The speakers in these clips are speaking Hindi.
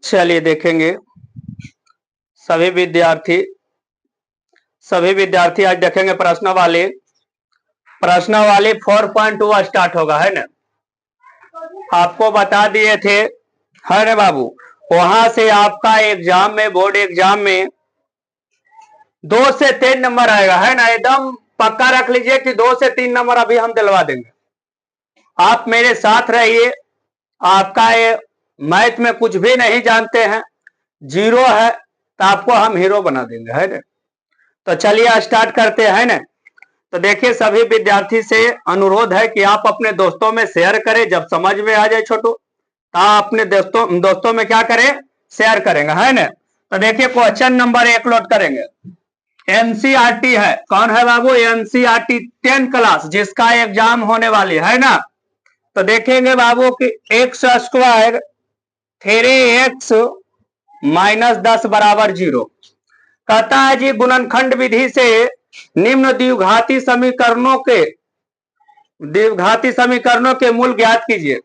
चलिए देखेंगे सभी विद्यार्थी आज देखेंगे प्रश्नावली 4.2 स्टार्ट होगा, है ना। आपको बता दिए थे, है ना बाबू। वहां से आपका एग्जाम में, बोर्ड एग्जाम में 2 से 3 नंबर आएगा, है ना। एकदम पक्का रख लीजिए कि 2 से 3 नंबर अभी हम दिलवा देंगे। आप मेरे साथ रहिए। आपका ये मैथ में कुछ भी नहीं जानते हैं, 0 है, तो आपको हम हीरो बना देंगे, है ना। तो चलिए स्टार्ट करते हैं ना। तो देखिए सभी विद्यार्थी से अनुरोध है कि आप अपने दोस्तों में शेयर करें। जब समझ में आ जाए छोटू, तो आप अपने दोस्तों में क्या करें, शेयर करेंगे, है ना। तो देखिए क्वेश्चन नंबर 1 लोड करेंगे। एनसीईआरटी है, कौन है बाबू, एनसीईआरटी 10 क्लास जिसका एग्जाम होने वाली है ना। तो देखेंगे बाबू कि एक्स स्क्वायर 3x माइनस 10 बराबर 0। कहता है जी गुणनखंड विधि से निम्न द्विघाती समीकरणों के मूल ज्ञात कीजिए।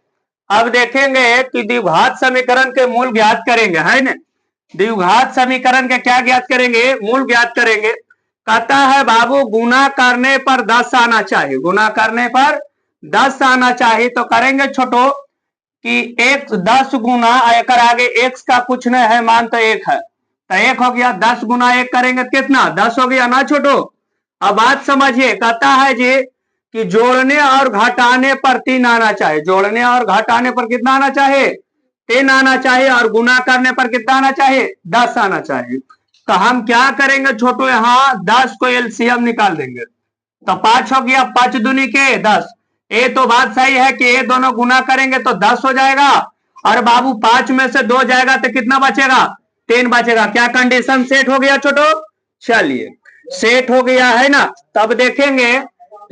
अब देखेंगे कि द्विघात समीकरण के मूल ज्ञात करेंगे, है ना। द्विघात समीकरण के क्या ज्ञात करेंगे, मूल ज्ञात करेंगे। कहता है बाबू गुना करने पर 10 आना चाहिए, गुना करने पर 10 आना चाहिए। तो करेंगे छोटो कि एक 10 गुना एक आगे एक्स का कुछ नहीं है, मान तो 1 है, तो 1 हो गया। 10 गुना 1 करेंगे कितना, 10 हो गया ना छोटो। अब बात समझिए, कहता है जी कि जोड़ने और घटाने पर 3 आना चाहिए। जोड़ने और घटाने पर कितना आना चाहिए, 3 आना चाहिए। और गुना करने पर कितना आना चाहिए, 10 आना चाहिए। तो हम क्या करेंगे छोटो, यहाँ 10 को एलसीएम निकाल देंगे। तो 5 हो गया, 5 दूनी के 10। ये तो बात सही है कि ये दोनों गुना करेंगे तो 10 हो जाएगा। और बाबू 5 में से 2 जाएगा तो कितना बचेगा, 3 बचेगा। क्या कंडीशन सेट हो गया छोटो, चलिए सेट हो गया, है ना। तब देखेंगे,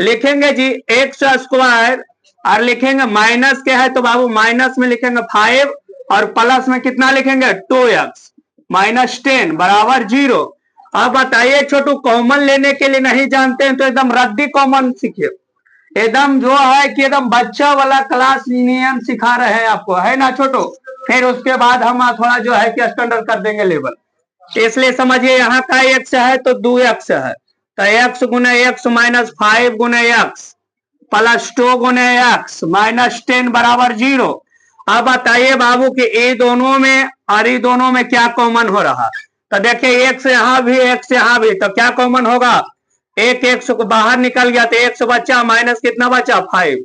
लिखेंगे जी एक्स स्क्वायर और लिखेंगे माइनस के है, तो बाबू माइनस में लिखेंगे 5 और प्लस में कितना लिखेंगे 2x माइनस 10 बराबर 0। अब बताइए छोटू, कॉमन लेने के लिए नहीं जानते हैं तो एकदम रद्दी कॉमन सीखिए। एकदम जो है कि एकदम बच्चा वाला क्लास नियम सिखा रहे हैं आपको, है ना छोटो। फिर उसके बाद हम थोड़ा जो है कि स्टैंडर्ड कर देंगे लेवल। इसलिए समझिए यहाँ का एक्स है तो 2x है, तो एक्स गुने एक्स माइनस 5 गुने एक्स प्लस 2 गुने एक्स माइनस 10 बराबर 0। अब बताइए बाबू कि ये दोनों में और ये दोनों में क्या कॉमन हो रहा। तो देखिए एक्स यहाँ भी, एक्स यहाँ भी, तो क्या कॉमन होगा, एक एक्स को बाहर निकल गया तो एक्स बचा, माइनस कितना बचा 5।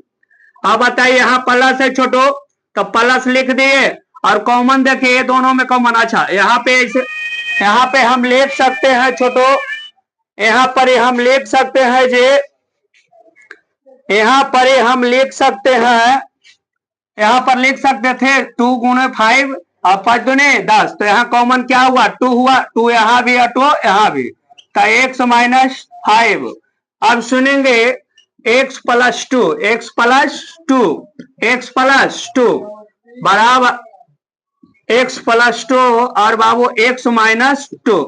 अब बताइए यहाँ प्लस है छोटो, तो प्लस लिख दिए। और कॉमन देखिए ये दोनों में कॉमन, अच्छा यहाँ पे हम लिख सकते हैं छोटो, यहाँ पर हम लिख सकते हैं जी, यहाँ पर हम लिख सकते हैं, यहाँ पर लिख सकते थे 2 गुने 5 और 5 दुने 10। तो यहाँ कॉमन क्या हुआ, 2 हुआ, 2 यहाँ भी और 2 यहाँ भी, तो एक्स माइनस 5। अब सुनेंगे x plus 2, x plus 2, x plus 2 बराबर एक्स प्लस 2 और बाबू x minus 2,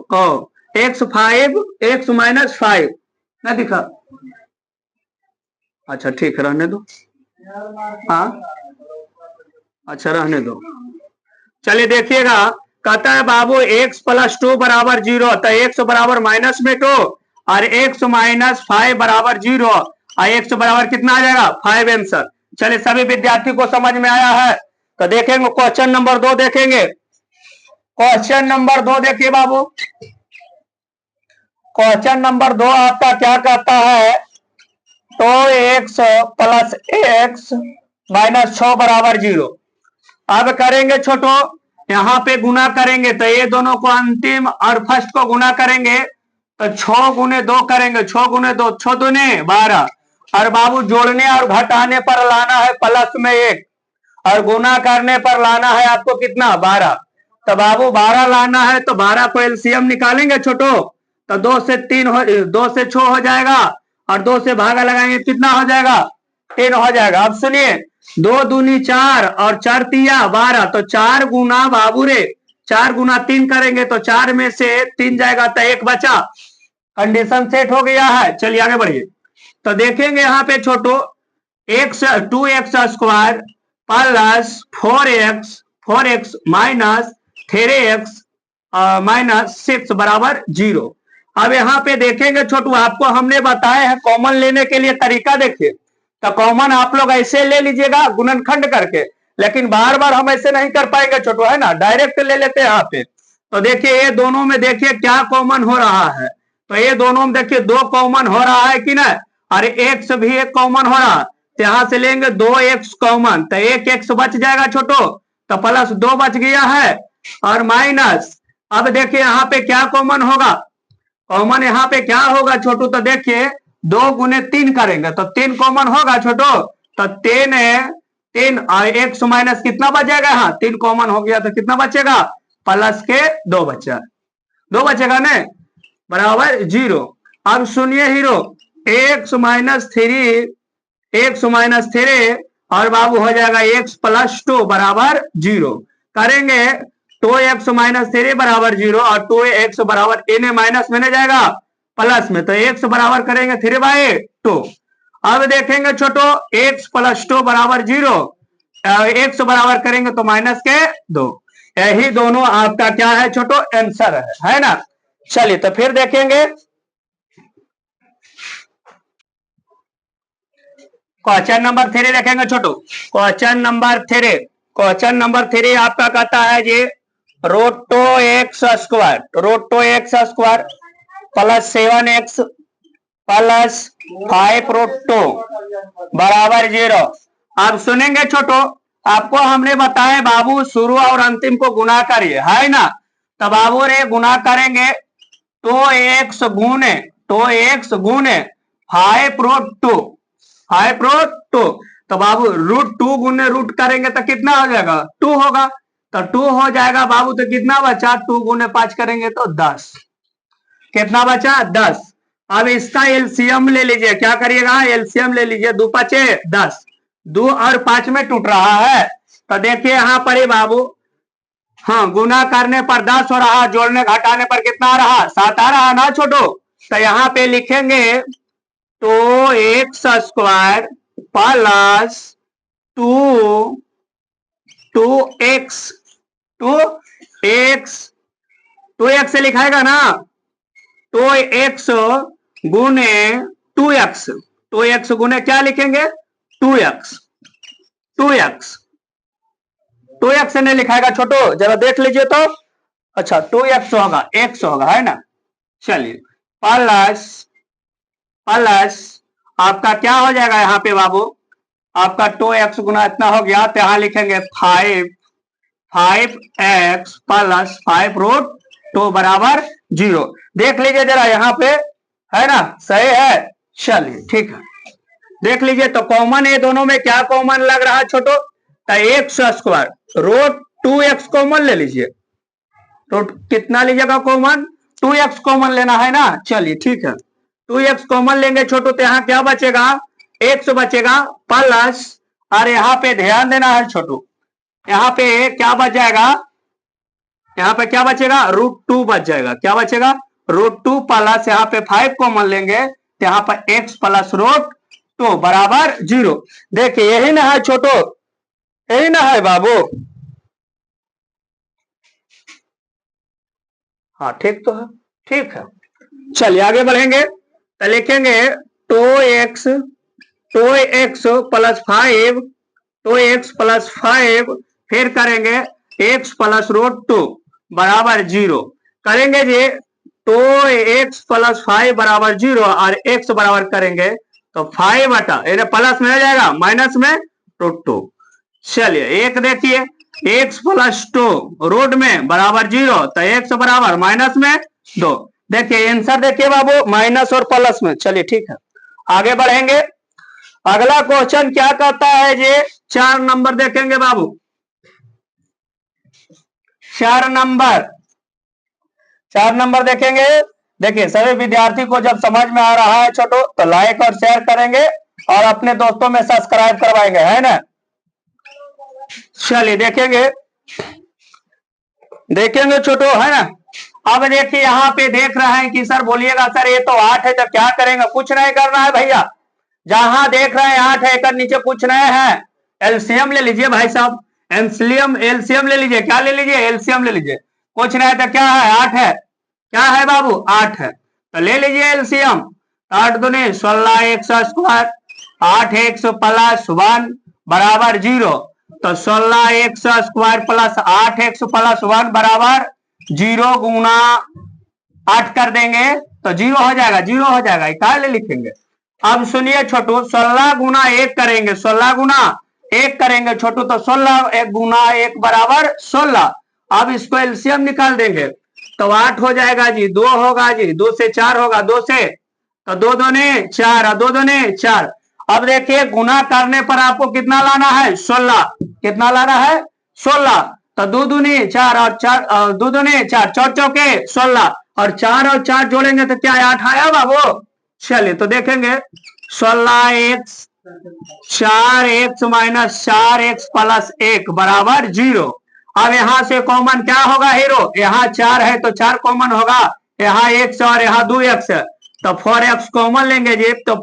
x 5 x minus 5 ना दिखा, अच्छा ठीक है रहने दो, हाँ अच्छा रहने दो। चलिए देखिएगा, कहता है बाबू एक्स प्लस 2 बराबर 0, तो एक्स बराबर माइनस में 2 और एक्स माइनस 5 बराबर 0 और एक्स बराबर कितना आ जाएगा 5 आंसर। चलिए सभी विद्यार्थी को समझ में आया है। तो देखेंगे क्वेश्चन नंबर 2 देखेंगे। क्वेश्चन नंबर 2 देखिए बाबू, क्वेश्चन नंबर 2 आपका क्या कहता है, तो एक्स प्लस एक्स माइनस 6 बराबर 0। अब करेंगे छोटो, यहाँ पे गुना करेंगे तो ये दोनों को अंतिम और फर्स्ट को गुना करेंगे तो 6 गुने 2 करेंगे, 6 गुने 2 6 दुने 12। और बाबू जोड़ने और घटाने पर लाना है प्लस में 1 और गुना करने पर लाना है आपको कितना 12। तो बाबू 12 लाना है तो 12 को एलसीएम निकालेंगे छोटो, तो 2 से 6 हो जाएगा और 2 से भागा लगाएंगे कितना हो जाएगा 3 हो जाएगा। अब सुनिए 2 दूनी 4 और 4 तिया 12, तो 4 गुना बाबू रे 4 गुना 3 करेंगे तो 4 में से 3 जाएगा तो 1 बचा। कंडीशन सेट हो गया है। चलिए आगे बढ़िए। तो देखेंगे यहाँ पे छोटो, 2x square plus 4x 4x minus 3x minus 6 बराबर 0। अब यहाँ पे देखेंगे छोटू, आपको हमने बताया है कॉमन लेने के लिए तरीका देखिए, तो कॉमन आप लोग ऐसे ले लीजिएगा गुणनखंड करके, लेकिन बार बार हम ऐसे नहीं कर पाएंगे छोटू, है ना, डायरेक्ट ले लेते हैं यहाँ पे। तो देखिए ये दोनों में देखिए क्या कॉमन हो रहा है, तो ये दोनों में देखिए 2 कॉमन हो रहा है कि ना, और x भी एक कॉमन हो रहा है, तो यहां से लेंगे 2x कॉमन, तो 1x बच जाएगा छोटो, तो प्लस 2 बच गया है, और माइनस, अब देखिए यहाँ पे क्या कॉमन होगा, कॉमन यहाँ पे क्या होगा छोटू, तो देखिए 2 गुने 3 करेंगे तो 3 कॉमन होगा छोटो, तो 3 है 3 और x माइनस कितना बच जाएगा, यहाँ 3 कॉमन हो गया तो कितना बचेगा, प्लस के 2 बचा, 2 बचेगा ना, बराबर 0। अब सुनिए हीरो, x माइनस 3 और बाबू हो जाएगा x प्लस 2 बराबर 0, करेंगे 2x माइनस 3 बराबर 0 और 2x बराबर इन्हें माइनस में जाएगा प्लस में, तो x बराबर करेंगे 3/2। अब देखेंगे छोटो x प्लस 2 बराबर 0, x बराबर करेंगे तो माइनस के 2, यही दोनों आपका क्या है छोटो, आंसर है ना। चलिए तो फिर देखेंगे क्वेश्चन नंबर 3 देखेंगे छोटू, क्वेश्चन नंबर 3 आपका कहता है जी root 2x² plus 7x plus 5√2 बराबर 0। अब सुनेंगे छोटो, आपको हमने बताया बाबू शुरू और अंतिम को गुना करिए, है ना, तो बाबू रे गुना करेंगे 2x गुने 5√2, तो बाबू √2 गुने रूट करेंगे तो कितना हो जाएगा, 2 होगा, तो 2 हो जाएगा बाबू, तो कितना बचा, 2 गुने 5 करेंगे तो 10, कितना बचा 10। अब इसका एलसीएम ले लीजिए, क्या करिएगा, एलसीएम ले लीजिए, 2 5 10, 2 और 5 में टूट रहा है, तो देखिए यहाँ पर ही बाबू, हाँ गुना करने पर 10 हो रहा, जोड़ने घटाने पर कितना आ रहा, 7 आ रहा ना छोटो, तो यहाँ पे लिखेंगे 2x² प्लस 2x से लिखाएगा ना, 2x गुने 2x गुने क्या लिखेंगे 2x से नहीं लिखाएगा छोटो, जरा देख लीजिए तो, अच्छा 2x होगा, x होगा, है ना। चलिए प्लस आपका क्या हो जाएगा यहाँ पे बाबू, आपका 2x गुना इतना हो गया, तो यहाँ लिखेंगे 5x प्लस 5√2 बराबर 0। देख लीजिए जरा यहाँ पे, है ना, सही है। चलिए ठीक है, देख लीजिए तो कॉमन है दोनों में, क्या कॉमन लग रहा है छोटो, तो x² रूट 2x कॉमन ले लीजिए, तो कितना लीजिएगा कॉमन, 2x कॉमन लेना है ना। चलिए ठीक है, 2x कॉमन लेंगे छोटो, तो यहाँ क्या बचेगा, x बचेगा प्लस, और यहाँ पे ध्यान देना है छोटू, यहाँ पे क्या बच जाएगा, यहाँ पे क्या बचेगा, √2 बच जाएगा, क्या बचेगा √2 प्लस यहाँ पे 5 कॉमन लेंगे, तो यहाँ पर x प्लस √2 बराबर 0। देखिए यही ना है छोटो, यही ना है बाबू, हाँ ठीक तो है, ठीक है। चलिए आगे बढ़ेंगे, तो लिखेंगे 2x प्लस 5 फिर करेंगे x प्लस √2 बराबर 0, करेंगे जी 2x प्लस 5 बराबर 0 और x बराबर करेंगे तो 5 बटा प्लस में आ जाएगा माइनस में √2। चलिए एक देखिए, x प्लस 2 रूट में बराबर 0, तो x बराबर माइनस में 2। देखिए आंसर देखिए बाबू, माइनस और प्लस में। चलिए ठीक है, आगे बढ़ेंगे। अगला क्वेश्चन क्या कहता है जी, 4 नंबर देखेंगे बाबू, 4 नंबर देखेंगे। देखिए सभी विद्यार्थी को जब समझ में आ रहा है छोटो, तो लाइक और शेयर करेंगे और अपने दोस्तों में सब्सक्राइब करवाएंगे, है ना। चलिए देखेंगे छोटो, है ना। अब देखिए यहाँ पे देख रहे हैं कि सर बोलिएगा सर ये तो 8 है, तो क्या करेंगे, कुछ नहीं करना है भैया, जहां देख रहे हैं 8 है, एक नीचे कुछ नहीं है, एलसीएम ले लीजिए भाई साहब, एल्सियम एल्सियम ले लीजिए, क्या ले लीजिए, एल्सियम ले लीजिए। कुछ नहीं तो क्या है, 8 है, क्या है बाबू, 8 है, तो ले लीजिए एल्सियम। 8 दूनी 16 एक्स स्क्वायर, 8 एक्स प्लस 1 बराबर 0, तो 16 x square plus 8 x plus 1 बराबर 0 गुना 8 कर देंगे तो 0 हो जाएगा, 0 हो जाएगा, क्या ले लिखेंगे। अब सुनिए छोटू, 16 गुना 1 करेंगे, 16 गुना 1 करेंगे छोटू, तो 16 1 गुना 1 बराबर 16। अब इसको एलसीएम निकाल देंगे तो 8 हो जाएगा जी, 2 होगा जी, 2 से 4 होगा, 2 से तो 2 दूने 4, 2 दूने 4। अब देखिए गुना करने पर आपको कितना लाना है, 16, कितना लाना है, 16, तो 2 दूनी 4 और 4 2 दूनी 4, 4 चौके 16 और 4 और 4 जोड़ेंगे तो क्या 8 आया बाबू। चलिए तो देखेंगे 16 x 4 x minus 4 x plus 1 बराबर 0। अब यहां से कॉमन क्या होगा हीरो, यहाँ 4 है तो 4 कॉमन होगा, यहाँ एक्स और यहाँ 2x है तो 4x कॉमन लेंगे जी, तो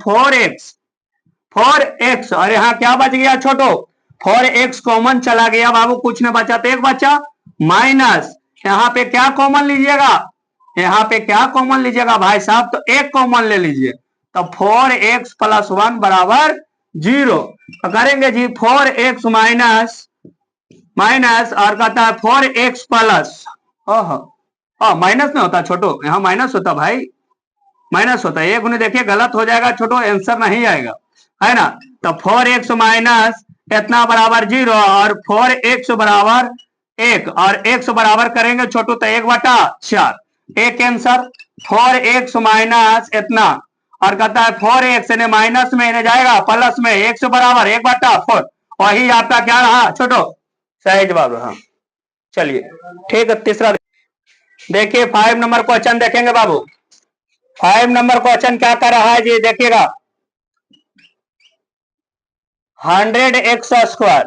4x और यहाँ क्या बच गया छोटो, 4x कॉमन चला गया बाबू, कुछ नहीं बचा तो एक बचा माइनस, यहाँ पे क्या कॉमन लीजिएगा, यहाँ पे क्या कॉमन लीजिएगा भाई साहब, तो एक कॉमन ले लीजिए, तो 4x प्लस 1 बराबर 0। तो करेंगे जी 4x माइनस माइनस और कहता है 4x प्लस, माइनस में होता छोटो, यहाँ माइनस होता भाई, माइनस होता है, एक उन्हें देखिए गलत हो जाएगा छोटो, आंसर नहीं आएगा, है ना। तो 4x माइनस इतना बराबर 0 और 4x बराबर 1 और x बराबर करेंगे छोटू तो 1/4, एक आंसर। 4x माइनस इतना और कहता है 4x ने माइनस में इन्हें जाएगा प्लस में, x बराबर 1/4, वही आपका क्या रहा छोटो, सही जवाब रहा। चलिए ठीक है, तीसरा देखिए 5 नंबर क्वेश्चन देखेंगे बाबू। 5 नंबर क्वेश्चन क्या कर रहा है जी, देखिएगा 100x square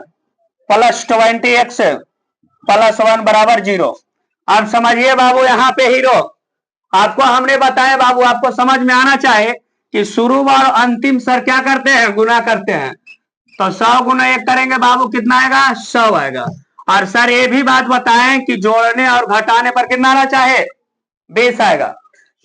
plus 20x plus 1 बराबर 0। अब समझिए बाबू, यहाँ पे हीरो आपको हमने बताया बाबू, आपको समझ में आना चाहिए कि शुरू और अंतिम सर क्या करते हैं, गुना करते हैं, तो 100 गुना 1 करेंगे बाबू कितना आएगा, 100 आएगा। और सर ये भी बात बताएं कि जोड़ने और घटाने पर कितना आना चाहे, 20 आएगा,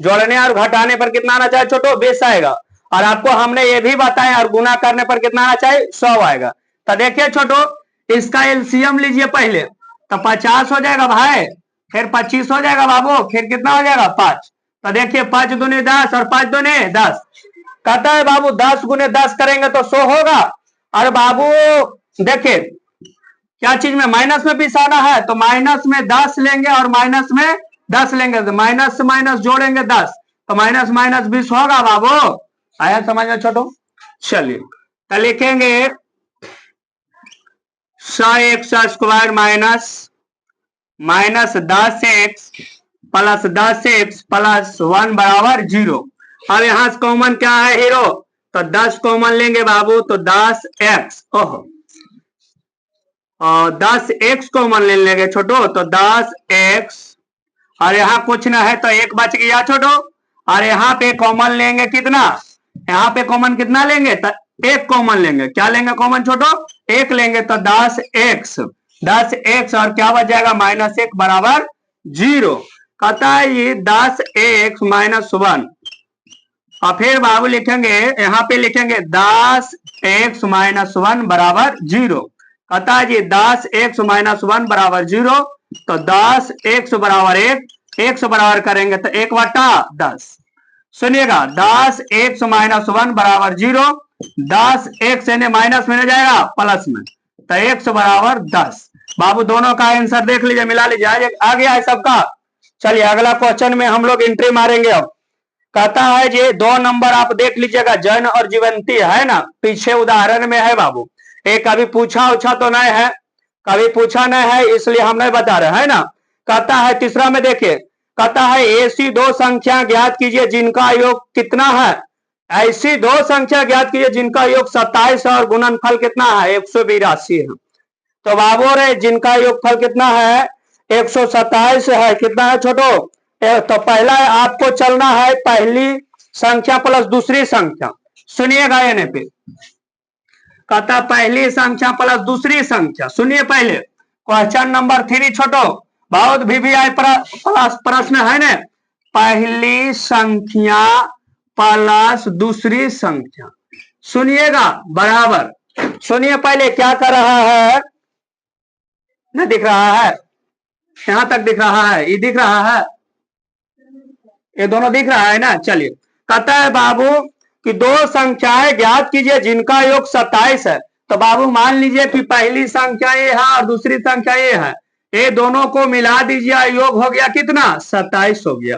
जोड़ने और घटाने पर कितना आना चाहे छोटो, 20 आएगा। और आपको हमने ये भी बताया और गुना करने पर कितना आना चाहिए, 100 आएगा। तो देखिए छोटो, इसका एलसीएम लीजिए पहले, तो 50 हो जाएगा भाई, फिर 25 हो जाएगा बाबू, फिर कितना हो जाएगा 5। तो देखिए 5 दूनी 10 और 5 दूनी 10, कहता है बाबू 10 गुने 10 करेंगे तो 100 होगा। और बाबू देखिए क्या चीज में माइनस में 20 आना है, तो माइनस में 10 लेंगे और माइनस में 10 लेंगे, तो माइनस से माइनस जोड़ेंगे 10, तो माइनस माइनस 20 होगा बाबू, आया समझ में छोटो। चलिए तो लिखेंगे 100x square minus 10x plus 10x plus 1 बराबर 0। अब यहां से कॉमन क्या है हीरो, तो 10 कॉमन लेंगे बाबू, तो 10x, और 10x कॉमन ले लेंगे छोटो, तो 10x और यहाँ कुछ ना है तो एक बच गया छोटो, और यहाँ पे कॉमन लेंगे कितना, यहाँ पे कॉमन कितना लेंगे, तो एक कॉमन लेंगे, क्या लेंगे कॉमन छोटो, एक लेंगे, तो 10x और क्या बच जाएगा -1 बराबर 0। कहता है ये 10x माइनस 1, और फिर बाबू लिखेंगे यहाँ पे लिखेंगे 10x माइनस 1 बराबर 0। कहता है जी 10x माइनस 1 बराबर 0, तो 10x बराबर 1, x बराबर करेंगे तो 1/10। सुनिएगा 10x माइनस 1 बराबर 0, 10x ने माइनस में जाएगा प्लस में, तो x बराबर 10। बाबू दोनों का आंसर देख लीजिए, मिला लीजिए, आ गया है सबका। चलिए अगला क्वेश्चन में हम लोग एंट्री मारेंगे। अब कहता है जी 2 नंबर आप देख लीजिएगा, जैन और जीवंती है ना, पीछे उदाहरण में है बाबू, एक कभी पूछा उछा तो नहीं है, कभी पूछा नहीं है, इसलिए हम नहीं बता रहे है ना। कहता है तीसरा में देखिए, कहता है ऐसी 2 संख्या ज्ञात कीजिए जिनका योग कितना है, ऐसी 2 संख्या ज्ञात कीजिए जिनका योग 27 और गुणनफल कितना है, 182 है। तो बाबू रे जिनका योगफल कितना है, 127 है, कितना है छोटो, तो पहला आपको चलना है पहली संख्या प्लस दूसरी संख्या। सुनिएगा एने पे, कहता पहली संख्या प्लस दूसरी संख्या। सुनिए पहले क्वेश्चन नंबर 3 छोटो, बहुत VVI प्लस प्रश्न है ना। पहली संख्या प्लस दूसरी संख्या, सुनिएगा बराबर। सुनिए पहले क्या कर रहा है, न दिख रहा है, यहां तक दिख रहा है, ये दिख रहा है, ये दोनों दिख रहा है ना। चलिए कहता है बाबू कि दो संख्याएं ज्ञात कीजिए जिनका योग 27 है। तो बाबू मान लीजिए कि पहली संख्या ये है और दूसरी संख्या ये है, ये दोनों को मिला दीजिए, योग हो गया कितना, 27 हो गया।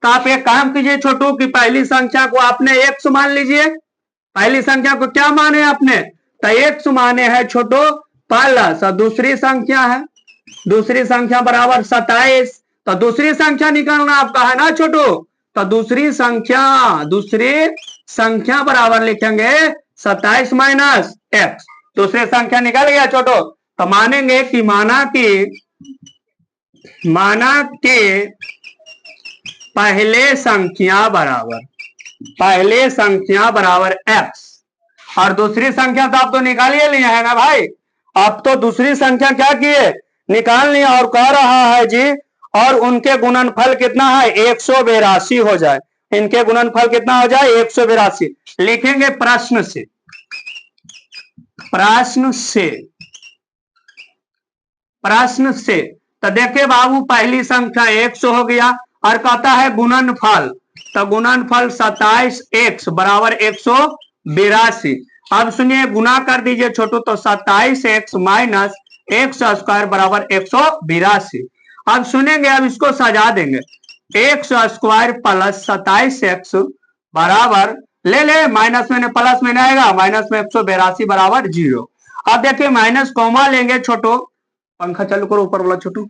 तो आप एक काम कीजिए छोटू कि पहली संख्या को आपने x मान लीजिए। पहली संख्या को क्या माने आपने, तो x माने है छोटो प्लस, और दूसरी संख्या है, दूसरी संख्या बराबर 27। तो दूसरी संख्या निकालना आपका है ना छोटू। तो दूसरी संख्या बराबर लिखेंगे 27 माइनस x। दूसरी संख्या निकल गया छोटो। तो मानेंगे कि माना कि पहले संख्या बराबर x, और दूसरी संख्या तो आप तो निकाल ही लिए है ना भाई। अब तो दूसरी संख्या क्या किए, निकाल लिया, और कह रहा है जी और उनके गुणनफल कितना है, 182 हो जाए। इनके गुणनफल कितना हो जाए, 182 लिखेंगे प्रश्न से। तो देखिए बाबू पहली संख्या 100 हो गया, और कहता है गुणनफल, तो गुणनफल 27x बराबर 182। अब सुनिए गुना कर दीजिए छोटू, तो 27x माइनस x² बराबर 182। अब सुनेंगे, अब इसको सजा देंगे, x² प्लस 27x बराबर ले माइनस में प्लस में आएगा, माइनस में 182 बराबर 0। अब देखिए माइनस कॉमा लेंगे छोटू, पंखा चालू करो ऊपर वाला छोटू,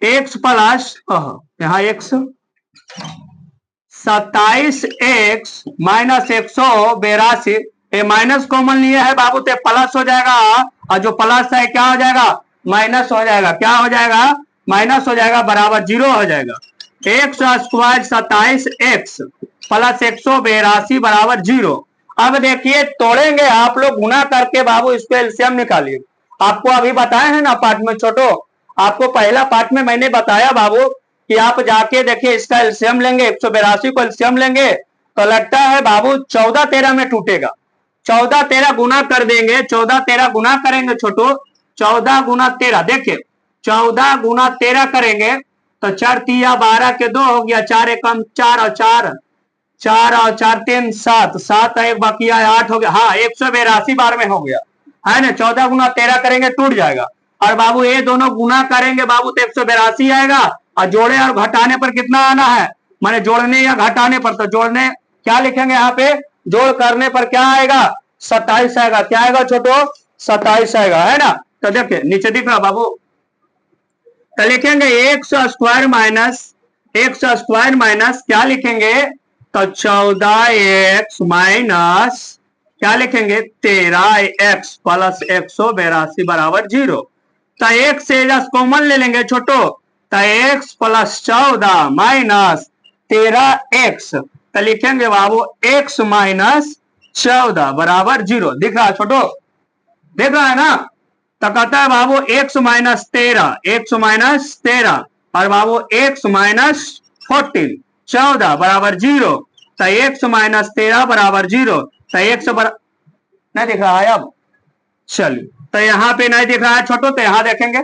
x प्लस यहाँ x 27x माइनस 182, ये माइनस कॉमन लिए है बाबू, तो प्लस हो जाएगा, और जो प्लस है क्या हो जाएगा, माइनस हो जाएगा। क्या हो जाएगा, माइनस हो जाएगा, बराबर 0 हो जाएगा। x² 27x प्लस 182 बराबर 0। अब देखिए तोड़ेंगे आप लोग गुना करके बाबू, इसको एलसीएम निकालिए। आपको अभी बताए हैं ना पार्ट में छोटो, आपको पहला पार्ट में मैंने बताया बाबू कि आप जाके देखिए इसका एलसीएम लेंगे, 182 को एलसीएम लेंगे तो लगता है बाबू 14-13 में टूटेगा। 14-13 गुना कर देंगे, 14-13 गुना करेंगे छोटू, 14 गुना 13, देखिए 14 गुना 13 करेंगे तो 4 तिया 12 के 2 हो गया, 4 एकम 4 और 4 3 7, 7 एक बाकी 8 हो गया। हाँ 182 बार में हो गया है ना। 14 गुना 13 करेंगे टूट जाएगा, और बाबू ये दोनों गुना करेंगे बाबू तो 182 आएगा, और जोड़े और घटाने पर कितना आना है, माने जोड़ने या घटाने पर। तो जोड़ने क्या लिखेंगे यहाँ पे, जोड़ करने पर क्या आएगा, 27 आएगा। क्या आएगा छोटो, 27 आएगा, है ना। तो देखिए नीचे दिख रहा बाबू, तो लिखेंगे x² माइनस क्या लिखेंगे, तो 14x माइनस क्या लिखेंगे 13x प्लस 182 बराबर 0। तो x से कॉमन ले लेंगे छोटो, तो x प्लस 14 माइनस 13x, तो लिखेंगे बाबू x माइनस 14 बराबर 0। दिख रहा है छोटो, देख रहा है ना। तो कहता है बाबू x माइनस 13 और बाबू x माइनस 14 बराबर 0। तो x माइनस 13 बराबर 0, तो x नहीं दिख रहा है अब, चलिए तो यहाँ पे नहीं दिख रहा है छोटो, तो यहाँ देखेंगे।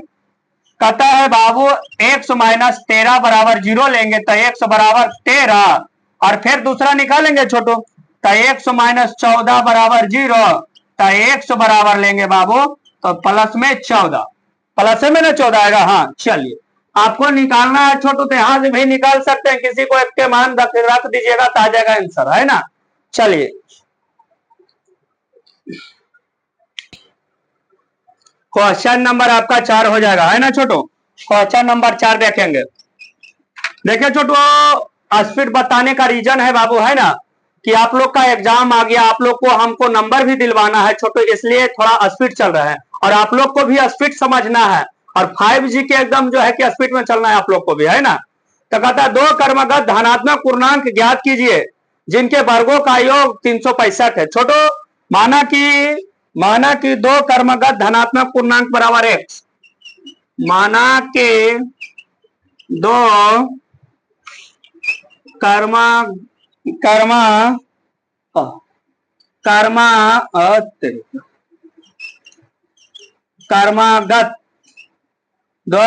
कहता है बाबू x माइनस 13 बराबर 0 लेंगे तो x बराबर 13, और फिर दूसरा निकालेंगे छोटो, तो x माइनस 14 बराबर 0, तो x बराबर लेंगे बाबू तो प्लस में 14, प्लस में ना 14 आएगा। हाँ चलिए आपको निकालना है छोटू, तो यहां से भी निकाल सकते हैं, किसी को एक के मान रख दीजिएगा तो आ जाएगा आंसर, है ना। चलिए क्वेश्चन नंबर आपका 4 हो जाएगा, है ना छोटू। क्वेश्चन नंबर 4 देखेंगे। देखिए छोटू स्पीड बताने का रीजन है बाबू, है ना, कि आप लोग का एग्जाम आ गया, आप लोग को हमको नंबर भी दिलवाना है छोटू, इसलिए थोड़ा स्पीड चल रहा है, और आप लोग को भी स्पीड समझना है, और 5G के एकदम जो है कि स्पीड में चलना है आप लोग को भी, है ना। तो कहता है 2 क्रमगत धनात्मक पूर्णांक ज्ञात कीजिए जिनके वर्गों का योग 365 है। छोटो माना कि दो कर्मगत धनात्मक पूर्णांक बराबर एक्स, माना के दो कर्मा कर्मा कर्मा कर्मागत दो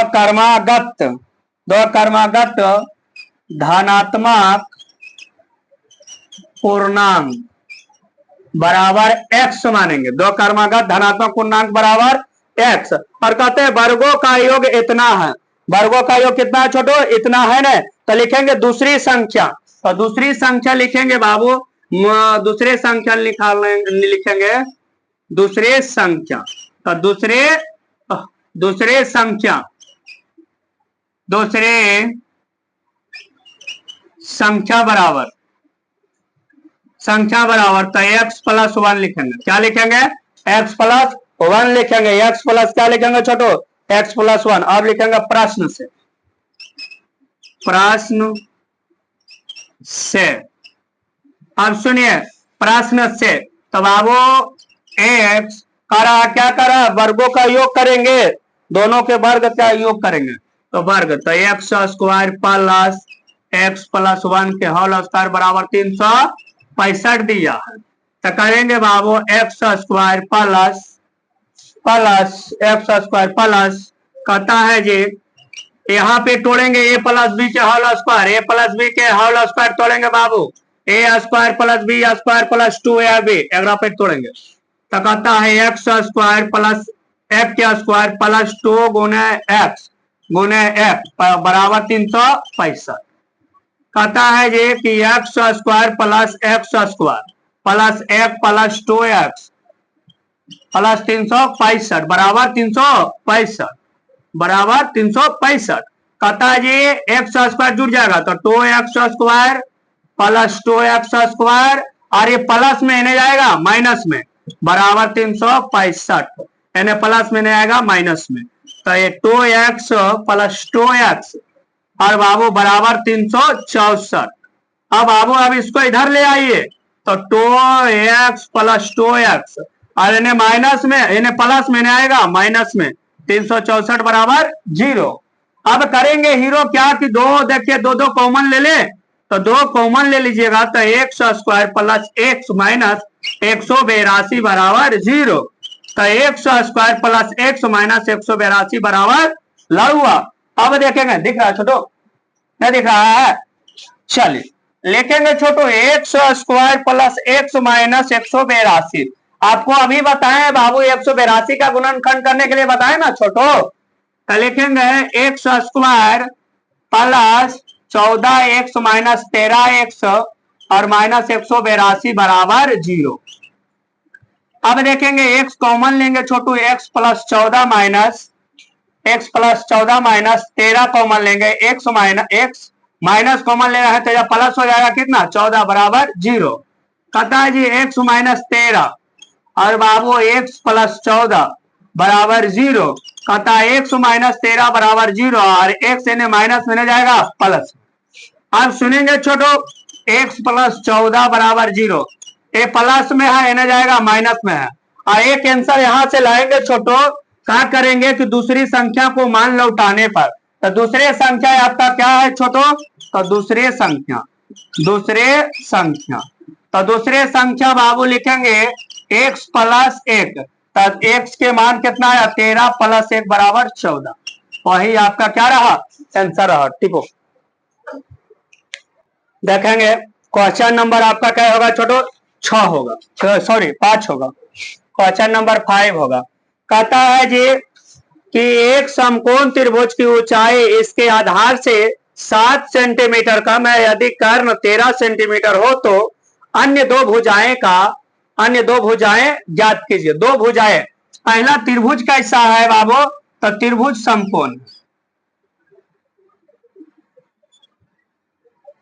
कर्मागत धनात्मक पूर्णांक बराबर एक्स मानेंगे। दो कर्मागत धनात्मक पूर्णांक बराबर एक्स, और कहते हैं वर्गों का योग इतना है। वर्गों का योग कितना है छोटो? इतना है ना। तो लिखेंगे दूसरी संख्या, तो दूसरी संख्या लिखेंगे बाबू, दूसरे संख्या लिखेंगे दूसरे संख्या। तो दूसरे संख्या बराबर तो एक्स प्लस वन लिखेंगे। क्या लिखेंगे? एक्स प्लस वन लिखेंगे। एक्स प्लस क्या लिखेंगे छोटो? X plus one. अब लिखेंगे प्रश्न से। अब सुनिए, प्रश्न से तो बाबू एक्स क्या करा? वर्गों का योग करेंगे, दोनों के वर्ग का योग करेंगे। तो वर्ग तो x square plus x plus one के होल स्क्वायर बराबर 365 दिया है। तो करेंगे बाबू एक्स स्क्वायर प्लस कहता है जी, यहाँ पे तोड़ेंगे ए प्लस बी के whole square, A plus B के होल स्क्वायर तोड़ेंगे बाबू, A square plus B square plus 2ab एग्रा पे तोड़ेंगे। तो कहता है एक्स स्क्वायर प्लस एक्स के स्क्वायर प्लस 2 गुने एक्स बराबर 365। कहता है जी कि x square plus x square plus एक प्लस 2x प्लस 365 बराबर 365। कहता है जी एक्स स्क्वायर जुड़ जाएगा तो 2x square plus 2x square, और ये प्लस में इन्हें जाएगा माइनस में, बराबर 365। इन्हें प्लस में नहीं आएगा माइनस में, तो ये 2x प्लस 2x और बाबू बराबर 364। अब बाबू अब इसको इधर ले आइए तो 2x प्लस 2x और इन्हें माइनस में, इन्हें प्लस में नहीं आएगा माइनस में, 364 बराबर 0। अब करेंगे हीरो क्या कि दो देखिए दो कॉमन ले ले, तो दो कॉमन ले लीजिएगा तो x square plus x minus 182 बराबर 0। तो x square plus x minus 182 बराबर लड़ुआ। अब देखेंगे, दिख रहा है छोटो? नहीं दिख रहा है? चलिए लिखेंगे छोटो x square plus x minus 182। आपको अभी बताएं बाबू 182 का गुणनखंड करने के लिए बताएं ना छोटो। तो लिखेंगे x square plus 14x minus 13x और माइनस 182 बराबर 0। अब देखेंगे x कॉमन लेंगे छोटू, x प्लस 14 माइनस 13 कॉमन लेंगे, x माइनस कॉमन लेना है तो जब प्लस हो जाएगा कितना 14 बराबर 0। कहता है जी x माइनस 13 और बाबू x प्लस 14 बराबर 0। कहता है x माइनस 13 बराबर 0 और x इन्हें माइनस में जाएगा प्लस। अब सुनेंगे छोटो x प्लस 14 बराबर 0, ये प्लस में है इन्हें जाएगा माइनस में है, और एक आंसर यहां से लाएंगे छोटो। क्या करेंगे कि दूसरी संख्या को मान लौटाने पर, तो दूसरे संख्या आपका क्या है छोटो? तो दूसरे संख्या बाबू लिखेंगे x प्लस 1, तब x के मान कितना है 13 प्लस 1 बराबर 14। वही आपका क्या रहा? आंसर रहा। टिपो देखेंगे क्वेश्चन नंबर आपका क्या होगा छोटो? 6 होगा, सॉरी 5 होगा। क्वेश्चन नंबर 5 होगा। कहता है जी कि एक समकोण त्रिभुज की ऊंचाई इसके आधार से 7 सेंटीमीटर कम है, यदि कर्ण 13 सेंटीमीटर हो तो अन्य दो भुजाएं ज्ञात कीजिए। दो भुजाएं, पहला त्रिभुज कैसा है बाबू? तो त्रिभुज समकोण,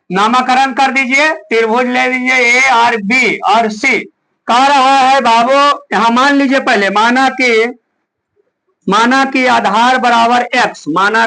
नामकरण कर दीजिए, त्रिभुज ले लीजिए ए और बी और सी। कह रहा है बाबू यहां मान लीजिए पहले, माना कि आधार बराबर x, माना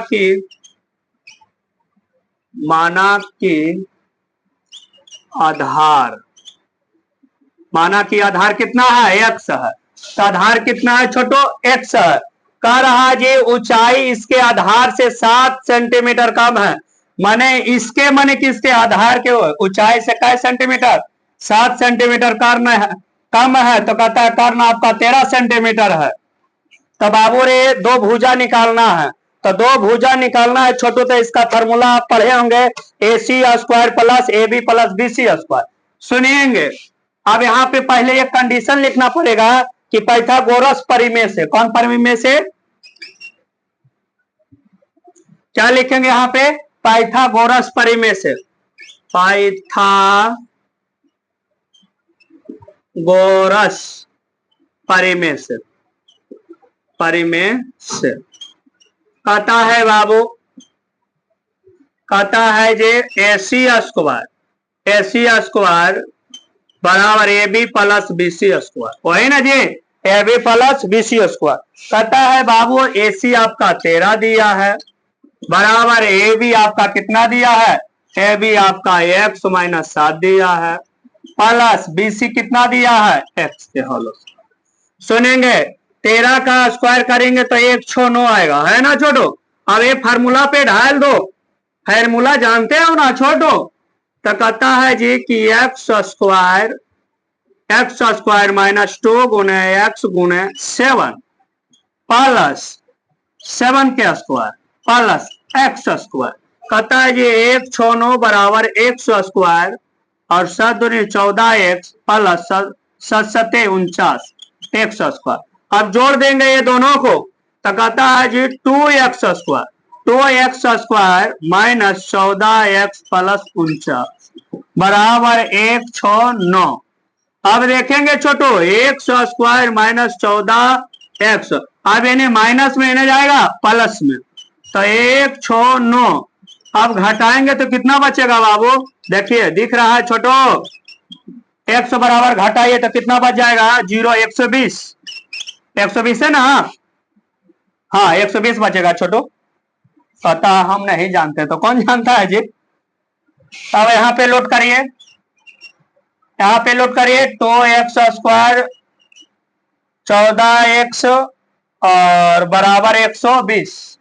कि आधार कितना है? x है। तो आधार कितना है छोटो, x है। कह रहा है ऊंचाई इसके आधार से 7 सेंटीमीटर कम है, माने इसके माने किसके आधार के ऊंचाई से कै सेंटीमीटर, 7 सेंटीमीटर कम है। तो कहता है कर्ण आपका 13 सेंटीमीटर है। तो बाबू रे दो भुजा निकालना है, तो दो भुजा निकालना है छोटू, तो इसका फॉर्मूला आप पढ़े होंगे, AC square plus AB plus BC square. सुनिएंगे, अब यहाँ पे पहले एक कंडीशन लिखना पड़ेगा कि पाइथागोरस परिमेय से, कौन परिमेय से, क्या लिखेंगे यहाँ पे, पाइथागोरस परिमेय से, पाइथागोरस परिमेय से, परिमेय से कहता है बाबू, कहता है जे AC स्क्वायर बराबर AB प्लस BC स्क्वायर, वही ना जी, AB प्लस BC स्क्वायर। कहता है बाबू AC आपका 13 दिया है, बराबर AB आपका कितना दिया है, AB आपका x माइनस 7 दिया है, प्लस BC कितना दिया है, x के होल। सुनेंगे 13 का स्क्वायर करेंगे तो 1 6 9 आएगा, है ना छोटो। अब ये फार्मूला पे ढाल दो, फार्मूला जानते हो ना छोटो। तो कहता है जी कि एक्स स्क्वायर माइनस 2 गुने x गुने 7 प्लस 7 के स्क्वायर प्लस x स्क्वायर। कहता है जी 1 6 9 बराबर x स्क्वायर और 7 दूनी 14x प्लस 7 7 49 x स्क्वायर। अब जोड़ देंगे ये दोनों को, तो कहता है जी 2x square minus 14x plus 49 बराबर 1 6 9। अब देखेंगे छोटो, x स्क्वायर माइनस 14x, अब इन्हें माइनस में इन्हें जाएगा प्लस में, तो 1 6 9। अब घटाएंगे तो कितना बचेगा बाबू, देखिए दिख रहा है छोटो, x बराबर घटाइए तो कितना बच जाएगा, 0 120 है ना, हाँ 120 बचेगा छोटो। पता हम नहीं जानते तो कौन जानता है जी। अब यहाँ पे लोड करिए, यहाँ पे लोड करिए, 2x स्क्वायर 14x और बराबर 120।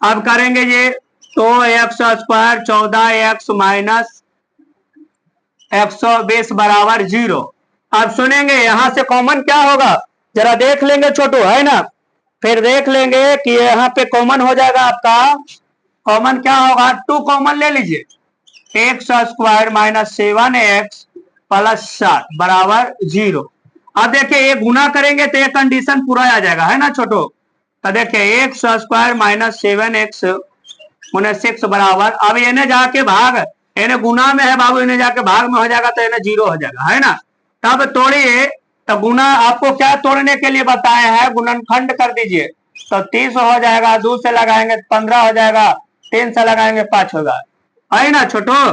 अब करेंगे ये 2x स्क्वायर 14x माइनस 120 बराबर 0। अब सुनेंगे यहां से कॉमन क्या होगा, जरा देख लेंगे छोटू, है ना, फिर देख लेंगे कि यहाँ पे कॉमन हो जाएगा आपका, कॉमन क्या होगा, 2 कॉमन ले लीजिए, x square minus 7x plus 7 बराबर 0। अब देखिए ये गुना करेंगे तो ये कंडीशन पूरा आ जाएगा, है ना छोटो। तो देखिए x स्क्वायर माइनस 7x उन्हें 6 बराबर, अब इन्हें जाके भाग, इन्हें गुना में है बाबू, इन्हें जाके भाग में हो जाएगा तो इन्हें 0 हो जाएगा, है ना। तब तोड़िए, तो गुना आपको क्या तोड़ने के लिए बताए हैं, गुणनखंड कर दीजिए, तो 30 हो जाएगा, 2 से लगाएंगे 15 हो जाएगा, 3 से लगाएंगे 5 होगा, है ना छोटो।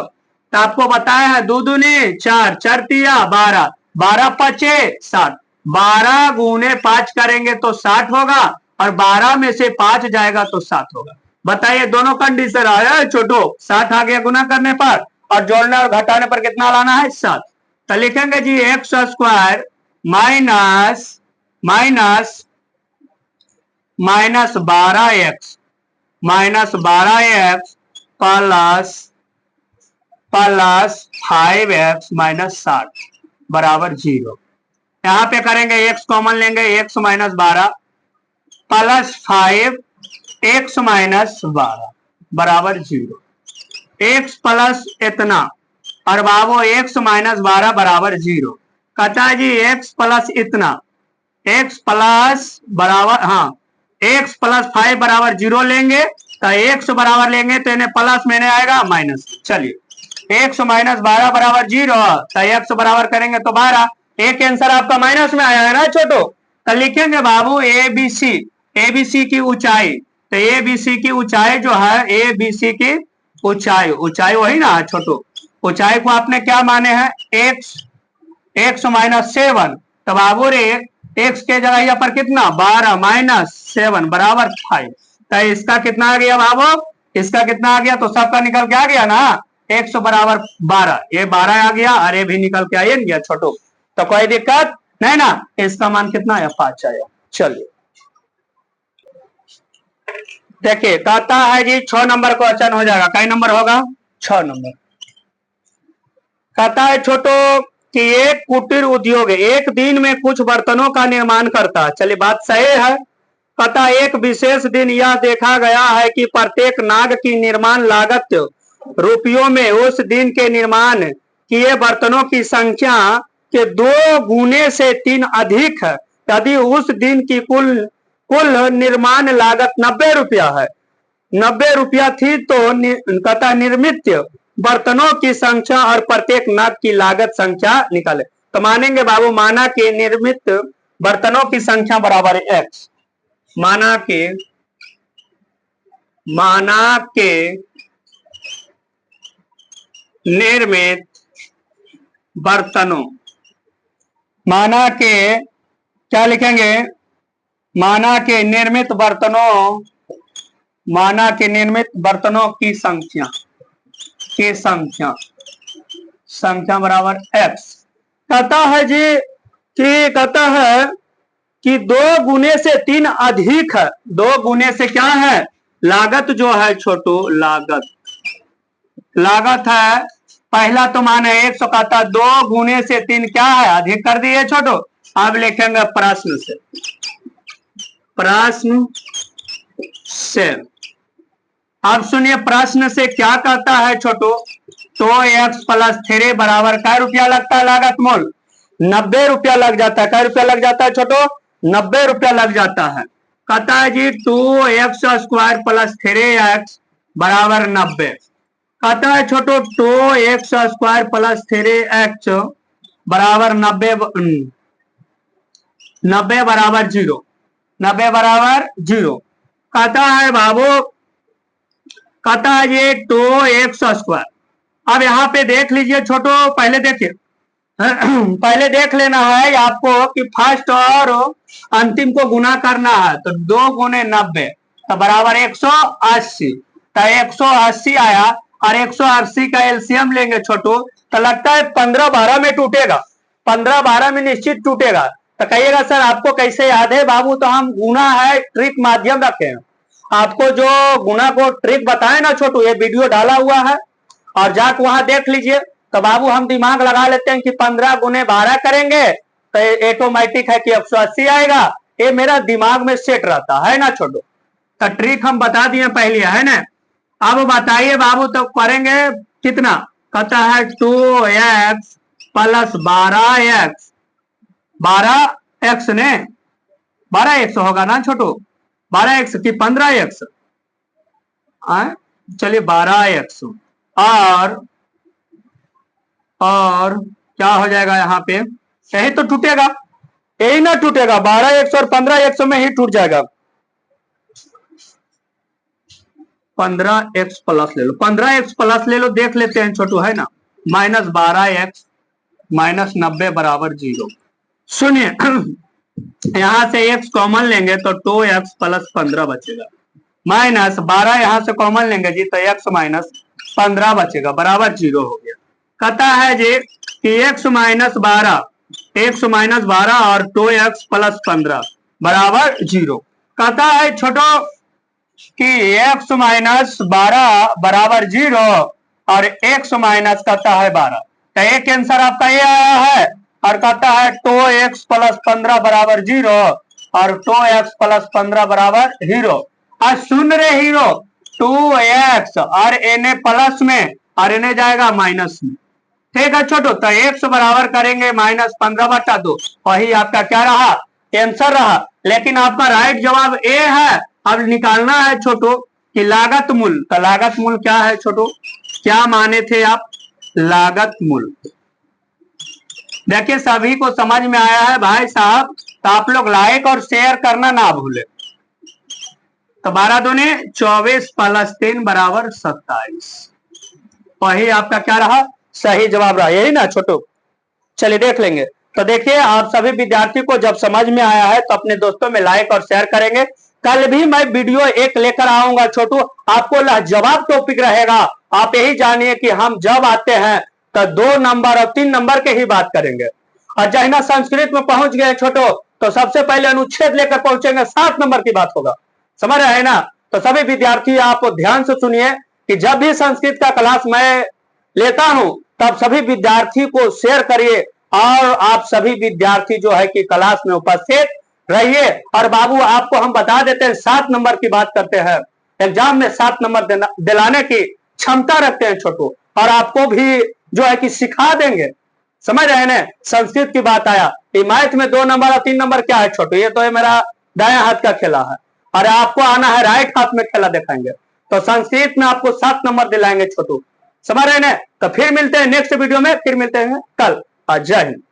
तो आपको बताया है 2 दूनी 4, 4 तिया 12, 12 पचे 60, 12 गुने 5 करेंगे तो 60 होगा, और 12 में से 5 जाएगा तो 7 होगा। बताइए दोनों कंडीशन आया है छोटो, 60 आ गया गुना करने पर, और जोड़ने और घटाने पर कितना लाना है, 7। तो लिखेंगे जी x square minus 12x plus 5x minus 60 बराबर 0। यहाँ पे करेंगे x कॉमन लेंगे, x minus 12 plus 5x minus 12 बराबर 0। x प्लस इतना और बाबू x माइनस 12 बराबर 0। कहता है जी x प्लस इतना, x प्लस बराबर, हाँ x प्लस 5 बराबर 0 लेंगे, तो x बराबर लेंगे तो इन्हें प्लस में नहीं आएगा माइनस। चलिए x माइनस 12 बराबर 0, तो x बराबर करेंगे तो 12, एक आंसर आपका माइनस में आया है ना छोटो। तो लिखेंगे बाबू ABC की ऊंचाई, तो ABC की ऊंचाई जो है, ABC की ऊंचाई वही ना छोटो, ऊंचाई को आपने क्या माने हैं, x माइनस 7, तो बाबू रे x के जगह यहाँ पर कितना 12 माइनस 7 बराबर 5, तो इसका कितना आ गया बाबू, इसका कितना आ गया, तो सबका निकल के आ गया ना, x बराबर 12, ये 12 आ गया और ये भी निकल के आया गया छोटो। तो कोई दिक्कत नहीं ना, इसका मान कितना आया 5 आया। चलिए देखिए, कहता है जी 6 नंबर क्वेश्चन हो जाएगा। कई नंबर होगा? 6 नंबर। कहता है छोटो कि एक कुटीर उद्योग एक दिन में कुछ बर्तनों का निर्माण करता है। चलिए बात सही है। कहता है एक विशेष दिन यह देखा गया है कि प्रत्येक नाग की निर्माण लागत रुपयों में उस दिन के निर्माण किए बर्तनों की संख्या के 2 गुने से 3 अधिक है। यदि उस दिन की कुल निर्माण लागत 90 रुपया है, 90 रुपया थी, तो कहता निर्मित बर्तनों की संख्या और प्रत्येक नाग की लागत संख्या निकाले। तो मानेंगे बाबू, माना कि निर्मित बर्तनों की संख्या बराबर है x, माना के निर्मित बर्तनों, माना के क्या लिखेंगे, माना के निर्मित बर्तनों की संख्या बराबर x। कहता है जी कि कहता है कि 2 गुने से 3 अधिक है। 2 गुने से क्या है? लागत जो है छोटू, लागत है। पहला तो मान है 100, कहता 2 गुने से 3 क्या है? अधिक कर दिए छोटू। अब लिखेंगे प्रश्न से। अब सुनिए, प्रश्न से क्या कहता है छोटू, तो x प्लस 3 बराबर क्या रुपया लगता है? लागत मूल 90 रुपया लग जाता है। क्या रुपया लग जाता है छोटू? 90 रुपया लग जाता है। कहता है जी 2x स्क्वायर प्लस 3x बराबर 90। कहता है छोटू 2x स्क्वायर प्लस 3x बराबर 90 बराबर 0, 90 बराबर 0। कहता है बाबू, कहता है ये 2x स्क्वायर। अब यहाँ पे देख लीजिए छोटो, पहले देखिए पहले देख लेना है आपको कि फर्स्ट और अंतिम को गुना करना है। तो 2 गुने 90 तो बराबर 180। तो 180 आया, और 180 का एलसीएम लेंगे छोटू, तो लगता है 15-12 में टूटेगा, 15-12 में निश्चित टूटेगा। तो कहिएगा सर आपको कैसे याद है? बाबू तो हम गुना है ट्रिक माध्यम रखे हैं। आपको जो गुना को ट्रिक बताए ना छोटू, ये वीडियो डाला हुआ है और जाके वहां देख लीजिए। तो बाबू हम दिमाग लगा लेते हैं कि 15 गुने 12 करेंगे तो ऑटोमेटिक है कि 180 आएगा। ये मेरा दिमाग में सेट रहता है ना छोटू। तो ट्रिक हम बता दिए पहले, है ना। अब बताइए बाबू, तो करेंगे कितना? कहता है 2x प्लस 12x, 12x ने 12x होगा ना छोटू, 12x की 15x, चलिए 12x और क्या हो जाएगा यहाँ पे? यही तो टूटेगा, यही ना टूटेगा, 12x और 15x में ही टूट जाएगा। 15x प्लस ले लो, 15x प्लस ले लो, देख लेते हैं छोटू, है ना। माइनस 12x माइनस 90 बराबर 0। सुनिए यहां से x कॉमन लेंगे तो 2x प्लस 15 बचेगा, माइनस 12 यहां से कॉमन लेंगे जी तो x माइनस 15 बचेगा, बराबर 0 हो गया। कहता है जी कि x माइनस 12 और 2x प्लस 15 बराबर 0। कहता है छोटो कि x माइनस 12 बराबर 0 और x माइनस कहता है 12, तो एक आंसर आपका ये आया है। और कहता है 2x प्लस 15 बराबर 0 और 2x प्लस 15 बराबर 0। और सुन रहे हीरो, 2x और एन प्लस में और एन जाएगा माइनस में, ठीक है छोटू। तो x बराबर करेंगे माइनस 15/2, वही आपका क्या रहा? आंसर रहा। लेकिन आपका राइट जवाब ए है। अब निकालना है छोटू कि लागत मूल। तो लागत मूल क्या है छोटू? क्या माने थे आप? लागत मूल। देखिए सभी को समझ में आया है भाई साहब, तो आप लोग लाइक और शेयर करना ना भूले। तो 12 दूने 24 प्लस 3 बराबर 27, वही आपका क्या रहा? सही जवाब रहा, यही ना छोटू। चलिए देख लेंगे। तो देखिए आप सभी विद्यार्थी को जब समझ में आया है तो अपने दोस्तों में लाइक और शेयर करेंगे। कल भी मैं वीडियो एक लेकर आऊंगा छोटू, आपको लाजवाब टॉपिक रहेगा। आप यही जानिए कि हम जब आते हैं तो 2 नंबर और 3 नंबर के ही बात करेंगे। और जहिना संस्कृत में पहुंच गए छोटो, तो सबसे पहले अनुच्छेद लेकर पहुंचेंगे, 7 नंबर की बात होगा। समझ रहे हैं ना? तो सभी विद्यार्थी आप ध्यान से सुनिए कि जब भी संस्कृत का क्लास मैं लेता हूं तब सभी विद्यार्थी को शेयर करिए और आप सभी विद्यार्थी जो है कि क्लास में उपस्थित रहिए। और बाबू आपको हम बता देते हैं, 7 नंबर की बात करते हैं, एग्जाम में 7 नंबर दिलाने की क्षमता रखते हैं छोटू, और आपको भी जो है कि सिखा देंगे। समझ रहे हैं ना? संस्कृत की बात आया, मैथ में 2 नंबर और 3 नंबर क्या है छोटू? ये तो ये मेरा दाएं हाथ का खेला है, और आपको आना है राइट हाथ में खेला दिखाएंगे। तो संस्कृत में आपको 7 नंबर दिलाएंगे छोटू। समझ रहे हैं? तो फिर मिलते हैं नेक्स्ट वीडियो में, फिर मिलते हैं कल। जय हिंद।